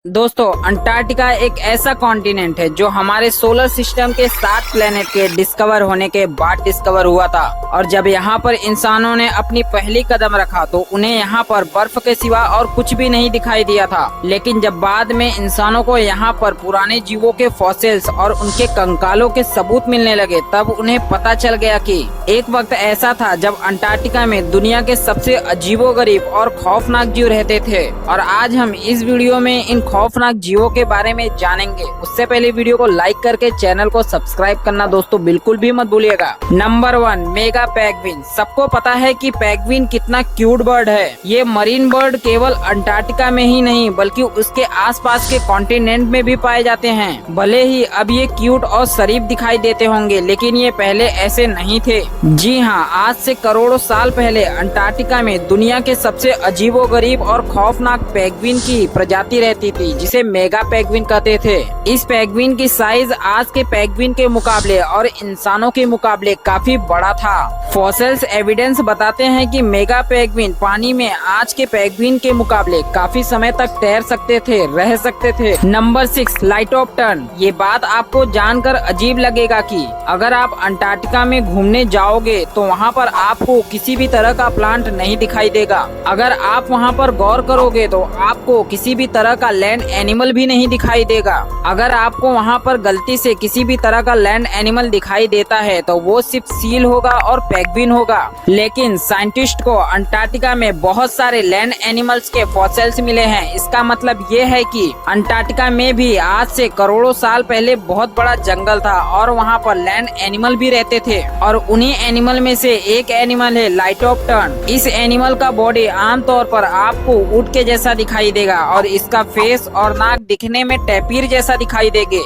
दोस्तों, अंटार्कटिका एक ऐसा कॉन्टिनेंट है जो हमारे सोलर सिस्टम के 7 प्लेनेट के डिस्कवर होने के बाद डिस्कवर हुआ था। और जब यहाँ पर इंसानों ने अपनी पहली कदम रखा तो उन्हें यहाँ पर बर्फ के सिवा और कुछ भी नहीं दिखाई दिया था। लेकिन जब बाद में इंसानों को यहाँ पर पुराने जीवों के फॉसिल्स और उनके कंकालों के सबूत मिलने लगे, तब उन्हें पता चल गया कि एक वक्त ऐसा था जब अंटार्कटिका में दुनिया के सबसे अजीबोगरीब और खौफनाक जीव रहते थे। और आज हम इस वीडियो में इन खौफनाक जीवों के बारे में जानेंगे। उससे पहले वीडियो को लाइक करके चैनल को सब्सक्राइब करना दोस्तों बिल्कुल भी मत भूलिएगा। Number 1, mega penguin. सबको पता है कि पेंगुइन कितना क्यूट बर्ड है। ये मरीन बर्ड केवल अंटार्कटिका में ही नहीं बल्कि उसके आसपास के कॉन्टिनेंट में भी पाए जाते हैं। भले ही अब ये क्यूट और शरीफ दिखाई देते होंगे, लेकिन ये पहले ऐसे नहीं थे। जी हाँ, आज से करोड़ों साल पहले अंटार्कटिका में दुनिया के सबसे अजीबोगरीब और खौफनाक पेंगुइन की प्रजाति रहती थी, जिसे मेगा पेंगुइन कहते थे। इस पेंगुइन की साइज आज के पेंगुइन के मुकाबले और इंसानों के मुकाबले काफी बड़ा था। फॉसिल्स एविडेंस बताते हैं कि मेगा पेंगुइन पानी में आज के पेंगुइन के मुकाबले काफी समय तक तैर सकते थे, रह सकते थे। नंबर 6, लाइटोप्टर्न। ये बात आपको जानकर अजीब लगेगा कि अगर आप अंटार्कटिका में घूमने जाओगे तो वहाँ पर आपको किसी भी तरह का प्लांट नहीं दिखाई देगा। अगर आप वहाँ पर गौर करोगे तो आपको किसी भी तरह का लैंड एनिमल भी नहीं दिखाई देगा। अगर आपको वहाँ पर गलती से किसी भी तरह का लैंड एनिमल दिखाई देता है तो वो सिर्फ सील होगा और पेंगुइन होगा। लेकिन साइंटिस्ट को अंटार्कटिका में बहुत सारे लैंड एनिमल्स के फॉसिल्स मिले हैं। इसका मतलब ये है कि अंटार्कटिका में भी आज से करोड़ों साल पहले बहुत बड़ा जंगल था और वहाँ पर लैंड एनिमल भी रहते थे। और उन्हीं एनिमल में से एक एनिमल है लाइटोप्टर्न। इस एनिमल का बॉडी आमतौर पर आपको ऊंट के जैसा दिखाई देगा और इसका फेस और नाक दिखने में टैपीर जैसा दिखाई देंगे।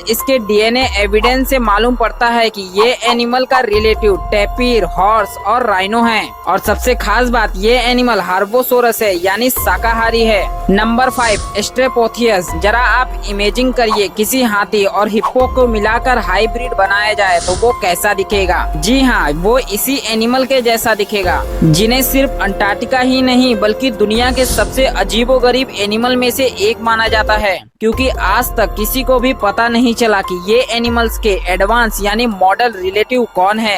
इसके डीएनए एविडेंस से मालूम पड़ता है कि ये एनिमल का रिलेटिव टैपीर, हॉर्स और राइनो है। और सबसे खास बात, ये एनिमल हार्बोसोरस है, यानी शाकाहारी है। नंबर 5, एस्ट्रेपोथियस। जरा आप इमेजिन करिए किसी हाथी और हिप्पो को मिलाकर हाइब्रिड बनाया जाए तो वो कैसा दिखेगा। जी हाँ, वो इसी एनिमल के जैसा दिखेगा, जिन्हें सिर्फ अंटार्कटिका ही नहीं बल्कि दुनिया के सबसे अजीबोगरीब एनिमल में से एक माना जाता है, क्योंकि आज तक किसी को भी पता नहीं चला कि ये एनिमल्स के एडवांस यानी मॉडल रिलेटिव कौन है।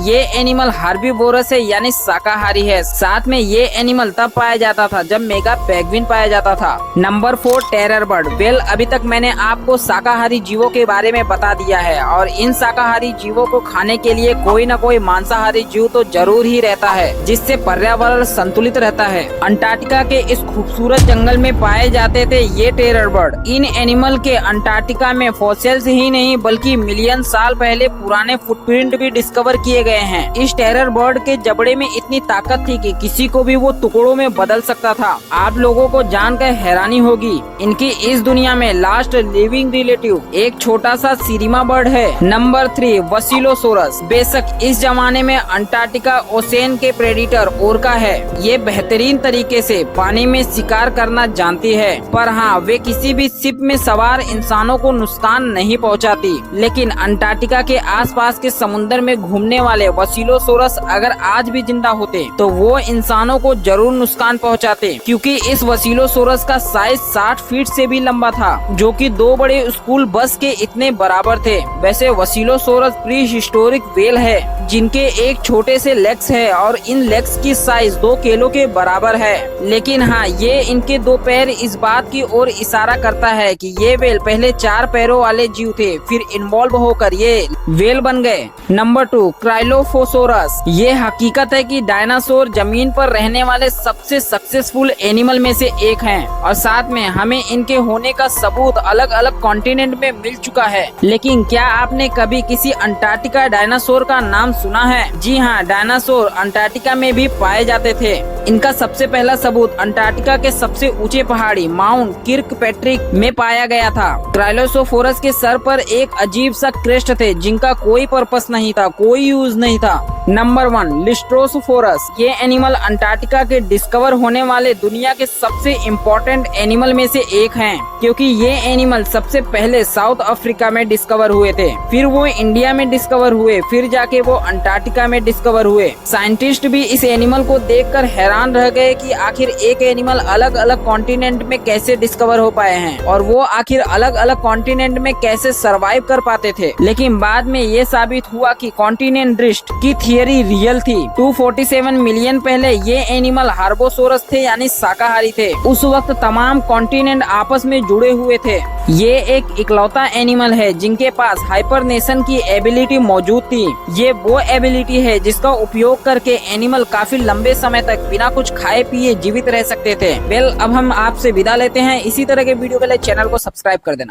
ये एनिमल हार्बीवोरस है, यानी शाकाहारी है। साथ में ये एनिमल तब पाया जाता था जब मेगा पेंगुइन पाया जाता था। Number 4, terror bird. अभी तक मैंने आपको शाकाहारी जीवों के बारे में बता दिया है और इन शाकाहारी जीवों को खाने के लिए कोई न कोई मांसाहारी जीव तो जरूर ही रहता है, जिससे पर्यावरण संतुलित रहता है। अंटार्कटिका के इस खूबसूरत जंगल में पाए जाते थे ये टेरर बर्ड। इन एनिमल के अंटार्कटिका में फॉसिल्स ही नहीं बल्कि मिलियन साल पहले पुराने फुटप्रिंट भी डिस्कवर किए गए हैं। इस टेरर बर्ड के जबड़े में इतनी ताकत थी कि किसी को भी वो टुकड़ों में बदल सकता था। आप लोगों को जानकर हैरानी होगी, इनकी इस दुनिया में लास्ट लिविंग रिलेटिव एक छोटा सा सिरिमा बर्ड है। नंबर 3, वसीलोसोरस। बेशक इस जमाने में अंटार्कटिका ओशियन के प्रेडिटर ओरका है। ये बेहतरीन तरीके से पानी में शिकार करना जानती है, पर हाँ, वे किसी भी शिप में सवार इंसानों को नुकसान नहीं पहुंचाती। लेकिन अंटार्कटिका के आसपास के समुद्र में घूमने वाले वसीलोसोरस अगर आज भी जिंदा होते तो वो इंसानों को जरूर नुकसान पहुंचाते, क्योंकि इस वसीलोसोरस का साइज 60 फीट से भी लंबा था, जो कि 2 बड़े स्कूल बस के इतने बराबर थे। वैसे वसीलोसोरस प्री हिस्टोरिक व्हेल है, जिनके एक छोटे से लेग्स है और इन लेग्स की साइज 2 किलो के बराबर है। लेकिन हाँ, ये इनके 2 पैर इस बात की ओर इशारा करता है कि ये व्हेल पहले 4 पैरों वाले जीव थे, फिर इन्वॉल्व होकर ये व्हेल बन गए। नंबर 2, क्राइलोफोसोरस। ये हकीकत है कि डायनासोर जमीन पर रहने वाले सबसे सक्सेसफुल एनिमल में से एक हैं और साथ में हमें इनके होने का सबूत अलग अलग कॉन्टिनेंट में मिल चुका है। लेकिन क्या आपने कभी किसी अंटार्कटिका डायनासोर का नाम सुना है? जी हाँ, डायनासोर अंटार्कटिका में भी पाए जाते थे। इनका सबसे पहला सबूत अंटार्कटिका के सबसे ऊंचे पहाड़ी माउंट किर्कपैट्रिक में पाया गया था। क्राइलोसोफोरस के सर पर एक अजीब सा क्रेस्ट थे जिनका कोई पर्पस नहीं था, कोई यूज नहीं था। नंबर 1 लिस्ट्रोसोफोरस। ये एनिमल अंटार्कटिका के डिस्कवर होने वाले दुनिया के सबसे इम्पोर्टेंट एनिमल में से एक हैं, क्योंकि ये एनिमल सबसे पहले साउथ अफ्रीका में डिस्कवर हुए थे, फिर वो इंडिया में डिस्कवर हुए, फिर जाके वो अंटार्कटिका में डिस्कवर हुए। साइंटिस्ट भी इस एनिमल को देखकर हैरान रह गए कि आखिर एक एनिमल अलग अलग कॉन्टिनेंट में कैसे डिस्कवर हो पाए हैं और वो आखिर अलग अलग कॉन्टिनेंट में कैसे सरवाइव कर पाते थे। लेकिन बाद में ये साबित हुआ कि कॉन्टिनेंट ड्रिफ्ट की थियरी रियल थी। 247 मिलियन पहले ये एनिमल हार्बोसोरस थे, यानी शाकाहारी थे। उस वक्त तमाम कॉन्टिनेंट आपस में जुड़े हुए थे। ये एक इकलौता एनिमल है जिनके पास हाइबरनेशन की एबिलिटी मौजूद थी। ये वो एबिलिटी है जिसका उपयोग करके एनिमल काफी लंबे समय तक बिना कुछ खाए पिए जीवित रह सकते थे। वेल, अब हम आपसे विदा लेते हैं। इसी तरह के वीडियो के लिए चैनल को सब्सक्राइब कर देना।